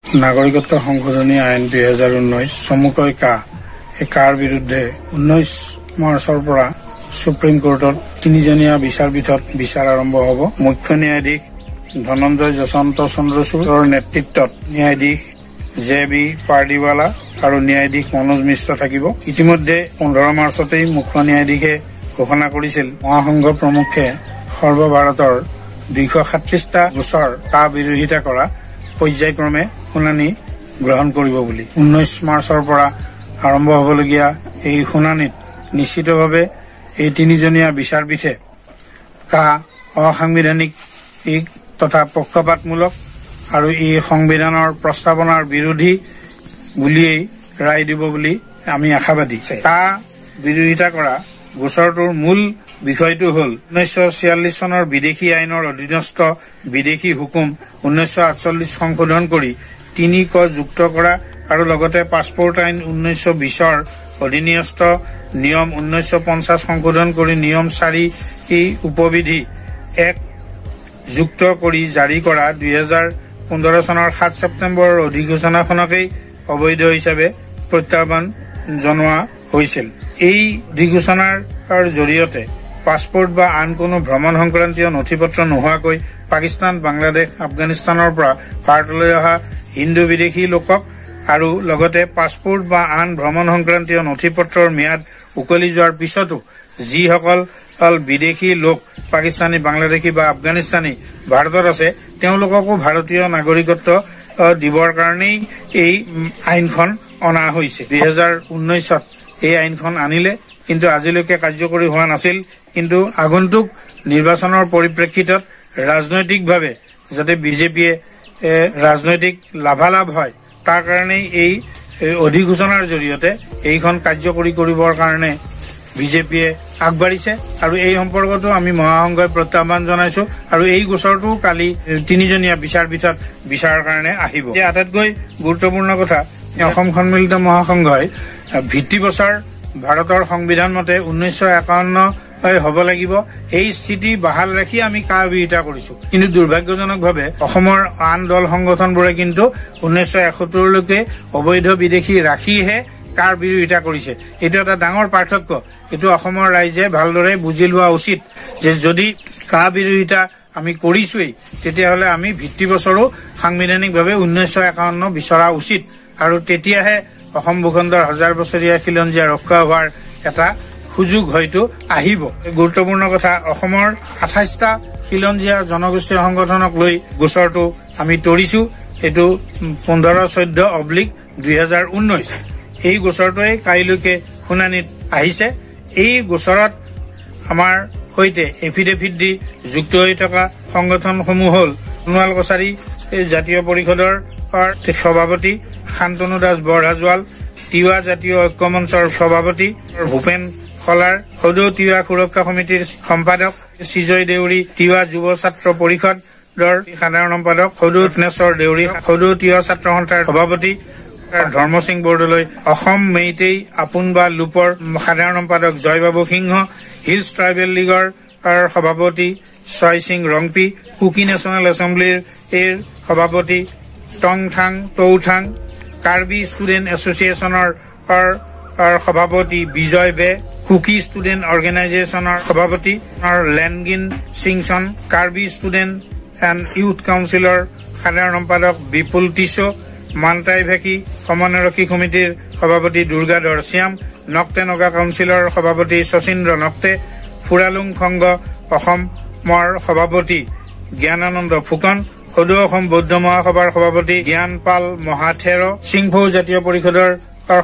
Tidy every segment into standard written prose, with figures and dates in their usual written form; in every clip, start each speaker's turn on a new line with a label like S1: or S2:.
S1: নাগৰিকত্ব সংশোধনী আইন 2019 চমুকৈ এই কাৰ বিৰুদ্ধে 19 মাৰ্চৰ পৰা সুপ্ৰিম কোৰ্টত 3জনীয়া বিচাৰপীঠত বিচাৰ আৰম্ভ হ'ব। মুখ্য ন্যায়াধীশ ধনঞ্জয় যশৱন্ত চন্দ্ৰচূড়ৰ নেতৃত্বত ন্যায়াধীশ জে.বি. পাৰ্দিৱালা আৰু ন্যায়াধীশ মনোজ মিশ্ৰ থাকিব। ইতিমধ্যে 15 মাৰ্চতেই মুখ্য ন্যায়াধীশে ঘোষণা কৰিছিল মহাসংঘ প্ৰমুখে সৰ্বভাৰতৰ 237টা গোচৰ বিৰোধিতা কৰা পৰ্যায়ক্ৰমে শুনানি গ্ৰহণ কৰিব বুলি। 19 মাৰ্চৰ পৰা আৰম্ভ হ'বলগীয়া এই শুনানিত নিশ্চিতভাৱে এই 3জনীয়া বিচাৰপীঠে অসাংবিধানিক তথা পক্ষপাতমূলক আৰু এই সংবিধানৰ প্ৰস্তাৱনাৰ বিৰোধী বুলিয়েই ৰায় দিব বুলি আমি আশাবাদী। বিৰোধিতা কৰা গোচৰটোৰ মূল বিষয়টো হ'ল 1946 চনৰ বিদেশী আইনৰ অধীনস্থ বিদেশী হুকুম 1948 সংশোধন কৰি 3 ক যুক্ত কৰা আৰু লগতে পাছপোৰ্ট আইন 1920ৰ অধীনস্থ নিয়ম 1950 সংশোধন কৰি নিয়ম 4 উপবিধি 1 যুক্ত কৰি জাৰি কৰা 2015 চনৰ 7 ছেপ্টেম্বৰৰ অধিসূচনাখনকেই অবৈধ হিচাপে প্ৰত্যাহ্বান জনোৱা হৈছিল। এই অধিসূচনাৰ জৰিয়তে পাছপোৰ্ট বা আন কোনো ভ্ৰমণ সংক্ৰান্তীয় নথিপত্ৰ নোহোৱাকৈ পাকিস্তান, বাংলাদেশ, আফগানিস্তানৰ পৰা ভাৰতলৈ অহা হিন্দু বিদেশী লোকক আৰু লগতে পাছপোৰ্ট বা আন ভ্ৰমণ সংক্ৰান্তীয় নথিপত্ৰৰ ম্যাদ উকলি যোৱাৰ পিছতো যিসকল বিদেশী লোক পাকিস্তানী, বাংলাদেশী বা আফগানিস্তানী ভাৰতত আছে তেওঁলোককো ভাৰতীয় নাগৰিকত্ব দিবৰ কাৰণেই এই আইনখন অনা হৈছে। 2019ত এই আইনখন আনিলে, কিন্তু আজিলৈকে কাৰ্যকৰী হোৱা নাছিল। কিন্তু আগন্তুক নিৰ্বাচনৰ পৰিপ্ৰেক্ষিতত ৰাজনৈতিকভাৱে যাতে বিজেপিয়ে ৰাজনৈতিক লাভালাভ হয় তাৰ কাৰণেই এই অধিসূচনাৰ জৰিয়তে এইখন কাৰ্যকৰী কৰিবৰ কাৰণে বিজেপিয়ে আগবাঢ়িছে আৰু এই সম্পৰ্কতো আমি মহাসংঘই প্ৰত্যাহ্বান জনাইছো আৰু এই গোচৰটো কালি 3জনীয়া বিচাৰপীঠত বিচাৰৰ কাৰণে আহিব। আটাইতকৈ গুৰুত্বপূৰ্ণ কথা, অসম সন্মিলিত মহাসংঘই ভিত্তিবছৰ ভাৰতৰ সংবিধান মতে 1951 হ'ব লাগিব এই স্থিতি বাহাল ৰাখি আমি বিৰোধিতা কৰিছো। কিন্তু দুৰ্ভাগ্যজনকভাৱে অসমৰ আন দল সংগঠনবোৰে কিন্তু 1971লৈকে অবৈধ বিদেশী ৰাখিহে বিৰোধিতা কৰিছে। এইটো এটা ডাঙৰ পাৰ্থক্য। এইটো অসমৰ ৰাইজে ভালদৰে বুজি লোৱা উচিত যে যদি বিৰোধিতা আমি কৰিছোৱেই তেতিয়াহ'লে আমি ভিত্তিবছৰো সাংবিধানিকভাৱে 1951 বিচৰা উচিত আৰু তেতিয়াহে অসম ভূখণ্ডৰ 1000 বছৰীয়া খিলঞ্জীয়া ৰক্ষা হোৱাৰ এটা সুযোগ হয়তো আহিব। গুৰুত্বপূৰ্ণ কথা, অসমৰ 28টা খিলঞ্জীয়া জনগোষ্ঠীয় সংগঠনক লৈ গোচৰটো আমি তৰিছো। এইটো 1514/2019 এই গোচৰটোৱে কাইলৈকে শুনানিত আহিছে। এই গোচৰত আমাৰ সৈতে এফিডেভিট দি যুক্ত হৈ থকা সংগঠনসমূহ হ'ল সোণোৱাল কছাৰী জাতীয় পৰিষদৰ সভাপতি শান্তনু দাস বৰহাজোৱাল, তিৱা জাতীয় ঐক্য মঞ্চৰ সভাপতি ভূপেন খলাৰ, সদৌ তিৱা সুৰক্ষা সমিতিৰ সম্পাদক সৃজয় দেউৰী, তিৱা যুৱ ছাত্ৰ পৰিষদৰ সাধাৰণ সম্পাদক সদৌ ৰত্নেশ্বৰ দেউৰী, সদৌ তিৱা ছাত্ৰ সন্থাৰ সভাপতি ধৰ্ম সিং বৰদলৈ, অসম মেইটেই আপোন বা লোপৰ সাধাৰণ সম্পাদক জয়বাবু সিংহ, হিলছ ট্ৰাইবেল লীগৰ সভাপতি ছয় সিং ৰংপি, কুকি নেশ্যনেল এছেম্বলিৰ সভাপতি টংথাং তৌথাং, কাৰ্বি ষ্টুডেণ্ট এছচিয়েশ্যনৰ সভাপতি বিজয় বে, কুকি ষ্টুডেণ্ট অৰ্গেনাইজেশ্যনৰ সভাপতি লেনগিন সিংচন, কাৰ্বি ষ্টুডেণ্ট এণ্ড ইউথ কাউন্সিলৰ সাধাৰণ সম্পাদক বিপুল টিছো, মানটাই ভেকি সমন্বয়ৰক্ষী সমিতিৰ সভাপতি দুৰ্গাধৰ শ্যাম, নক্তে নগা কাউন্সিলৰ সভাপতি শচীন্দ্ৰ নক্তে, ফুৰালুং সংঘ অসমৰ সভাপতি জ্ঞানানন্দ ফুকন, সদৌ অসম বৌদ্ধ মহাসভাৰ সভাপতি জ্ঞান পাল মহাথেৰ, সিংফৌ জাতীয় পৰিষদৰ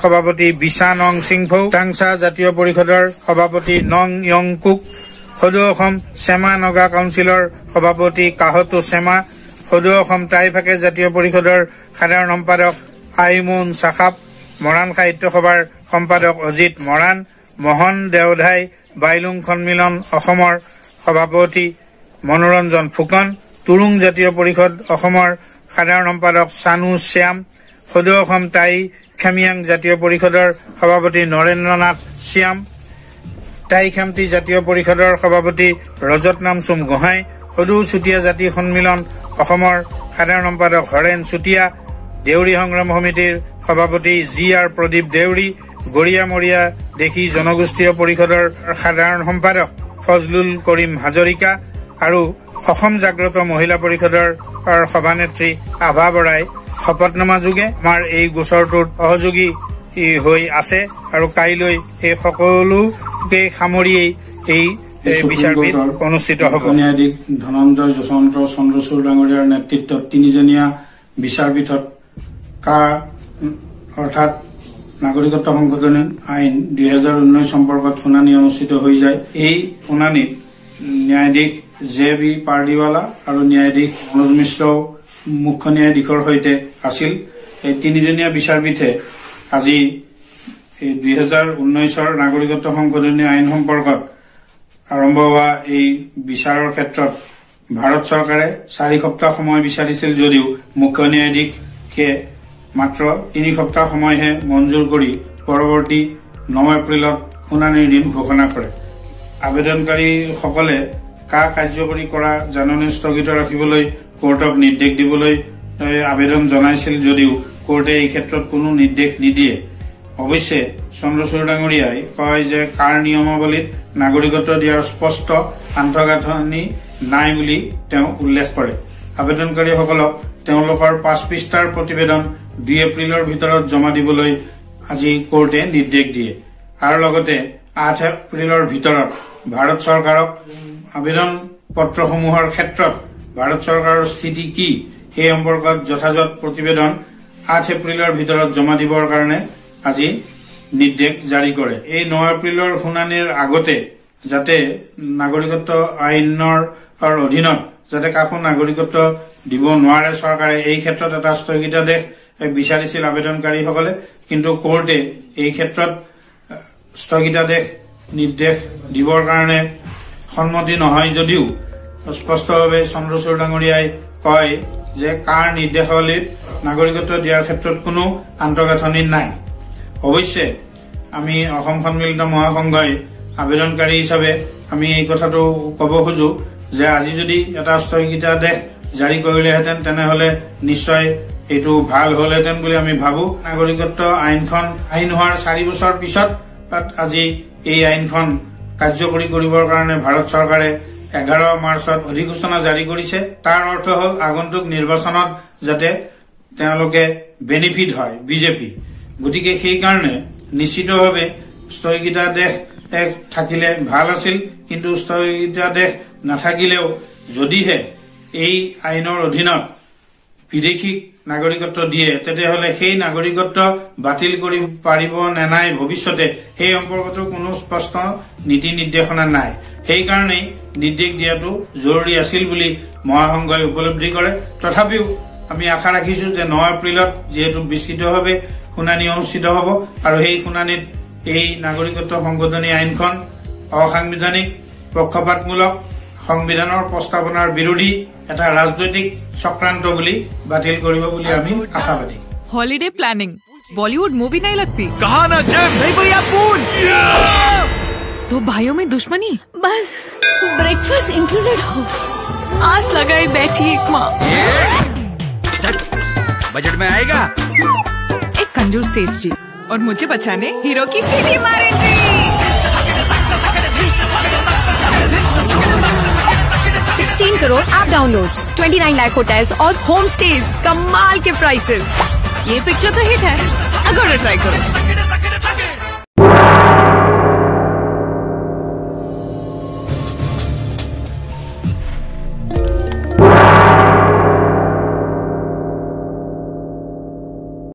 S1: সভাপতি বিশা নং সিংফৌ, টাংচা জাতীয় পৰিষদৰ সভাপতি নং য়ংকুক, সদৌ অসম চেমা নগা কাউন্সিলৰ সভাপতি কাহতো চেমা, সদৌ অসম টাইফাকে জাতীয় পৰিষদৰ সাধাৰণ সম্পাদক আইমুন চাখাপ, মৰাণ সাহিত্য সভাৰ সম্পাদক অজিত মৰাণ, মোহন দেওধাই বাইলুং সন্মিলন অসমৰ সভাপতি মনোৰঞ্জন ফুকন, তুৰুং জাতীয় পৰিষদ অসমৰ সাধাৰণ সম্পাদক চানু শ্যাম, সদৌ অসম টাই খামিয়াং জাতীয় পৰিষদৰ সভাপতি নৰেন্দ্ৰ নাথ শ্যাম, টাই খামতি জাতীয় পৰিষদৰ সভাপতি ৰজত নামচুম গোহাঁই, সদৌ চুতীয়া জাতি সন্মিলন অসমৰ সাধাৰণ সম্পাদক হৰেণ চুতীয়া, দেউৰী সংগ্ৰাম সমিতিৰ সভাপতি জি.আৰ. প্ৰদীপ দেউৰী, গৰিয়ামৰীয়া দেখি জনগোষ্ঠীয় পৰিষদৰ সাধাৰণ সম্পাদক ফজলুল কৰিম হাজৰিকা আৰু অসম জাগ্ৰত মহিলা পৰিষদৰ সভানেত্ৰী আভা বৰাই শপতনামা যোগে আমাৰ এই গোচৰটোত সহযোগী হৈ আছে আৰু কাইলৈ এই সকলোকে সামৰিয়েই এই বিচাৰপীঠ অনুষ্ঠিত হ'ব। ন্যায়াধীশ ধনঞ্জয় যশৱন্ত চন্দ্ৰচূড় ডাঙৰীয়াৰ নেতৃত্বত 3জনীয়া বিচাৰপীঠত অৰ্থাৎ নাগৰিকত্ব সংশোধনী আইন 2019 সম্পৰ্কত শুনানি অনুষ্ঠিত হৈ যায়। এই শুনানিত ন্যায়াধীশ জে.বি. পাৰ্দিৱালা আৰু ন্যায়াধীশ মনোজ মিশ্ৰ মুখ্য ন্যায়াধীশৰ সৈতে আছিল। এই 3জনীয়া বিচাৰপীঠে আজি 2019 নাগৰিকত্ব সংশোধনী আইন সম্পৰ্কত আৰম্ভ হোৱা এই বিচাৰৰ ক্ষেত্ৰত ভাৰত চৰকাৰে 4 সপ্তাহ সময় বিচাৰিছিল যদিও মুখ্য ন্যায়াধীশে মাত্ৰ 3 সপ্তাহ সময়হে মঞ্জুৰ কৰি পৰৱৰ্তী 9 এপ্ৰিলত শুনানিৰ দিন ঘোষণা কৰে। আবেদনকাৰীসকলে কাৰ্যকৰী কৰা জাননী স্থগিত ৰাখিবলৈ কোৰ্টক নিৰ্দেশ দিবলৈ আবেদন জনাইছিল যদিও কোৰ্টে এই ক্ষেত্ৰত কোনো নিৰ্দেশ নিদিয়ে। অৱশ্যে চন্দ্ৰচূড় ডাঙৰীয়াই কয় যে নিয়মাৱলীত নাগৰিকত্ব দিয়াৰ স্পষ্ট আন্তঃগাঁথনি নাই বুলি তেওঁ উল্লেখ কৰে। আবেদনকাৰীসকলক তেওঁলোকৰ 5 পৃষ্ঠাৰ প্ৰতিবেদন 2 এপ্ৰিলৰ ভিতৰত জমা দিবলৈ আজি কোৰ্টে নিৰ্দেশ দিয়ে আৰু লগতে 8 এপ্ৰিলৰ ভিতৰত ভাৰত চৰকাৰক আবেদন পত্ৰসমূহৰ ক্ষেত্ৰত ভাৰত চৰকাৰৰ স্থিতি কি সেই সম্পৰ্কত যথাযথ প্ৰতিবেদন 8 এপ্ৰিলৰ ভিতৰত জমা দিবৰ কাৰণে আজি নিৰ্দেশ জাৰি কৰে। এই 9 এপ্ৰিলৰ শুনানিৰ আগতে যাতে নাগৰিকত্ব আইনৰ অধীনত যাতে কাকো নাগৰিকত্ব দিব নোৱাৰে চৰকাৰে, এই ক্ষেত্ৰত এটা স্থগিতাদেশ বিচাৰিছিল আবেদনকাৰীসকলে, কিন্তু কোৰ্টে এই ক্ষেত্ৰত স্থগিতাদেশ নিৰ্দেশ দিবৰ কাৰণে সন্মতি নহয় যদিও স্পষ্টভাৱে চন্দ্ৰচূড় ডাঙৰীয়াই কয় যে নিৰ্দেশাৱলীত নাগৰিকত্ব দিয়াৰ ক্ষেত্ৰত কোনো আন্তঃগাঁথনি নাই। অৱশ্যে আমি অসম সন্মিলিত মহাসংঘই আবেদনকাৰী হিচাপে আমি এই কথাটো ক'ব খোজো যে আজি যদি এটা স্থগিতাদেশ জাৰি কৰিলেহেঁতেন তেনেহলে নিশ্চয় এইটো ভাল হলহেঁতেন বুলি আমি ভাবো। নাগৰিকত্ব আইনখন আইন হোৱাৰ 4 বছৰ পিছত আজি এই আইনখন কাৰ্যকৰী কৰিবৰ কাৰণে ভাৰত চৰকাৰে 11 মাৰ্চত অধিসূচনা জাৰি কৰিছে। তাৰ অৰ্থ হল আগন্তুক নিৰ্বাচনত যাতে তেওঁলোকে বেনিফিট হয় বিজেপি। গতিকে সেইকাৰণে নিশ্চিতভাৱে স্থগিতাদেশ থাকিলে ভাল আছিল, কিন্তু স্থগিতাদেশ নাথাকিলেও যদিহে এই আইনৰ অধীনত বিদেশীক নাগৰিকত্ব দিয়ে তেতিয়াহ'লে সেই নাগৰিকত্ব বাতিল কৰিব পাৰিব নে নাই ভৱিষ্যতে সেই সম্পৰ্কতো কোনো স্পষ্ট নীতি নিৰ্দেশনা নাই। সেইকাৰণেই নিৰ্দেশ দিয়াটো জৰুৰী আছিল বুলি মহাসংঘই উপলব্ধি কৰে। তথাপিও আমি আশা ৰাখিছো যে 9 এপ্ৰিলত যিহেতু বিস্তৃতভাৱে শুনানি অনুষ্ঠিত হ'ব আৰু সেই শুনানিত এই নাগৰিকত্ব সংশোধনী আইনখন অসাংবিধানিক, পক্ষপাতমূলক, সংবিধানৰ প্ৰস্তাৱনাৰ বিৰোধী এটা ৰাজনৈতিক চক্ৰান্ত বুলি বাতিল কৰিব বুলি আমি আশাবাদী।
S2: हॉलिडे प्लानिंग बॉलीवुड मूवी नहीं लगती?
S3: कहा ना जिम
S2: नहीं भैया पूल। तो भाइयों में दुश्मनी? बस ब्रेकफास्ट इंक्लूडेड हो। आस लगाई बैठी एक माँ।
S3: बजट में आएगा?
S2: एक कंजूस सेठ जी और मुझे बचाने हीरो की सीधी मारेंगे। 16 crore app downloads, 29 lakh hotels और होम स्टेज, कमाल के प्राइसेस। ये पिक्चर तो हिट है, अगर ट्राई करो।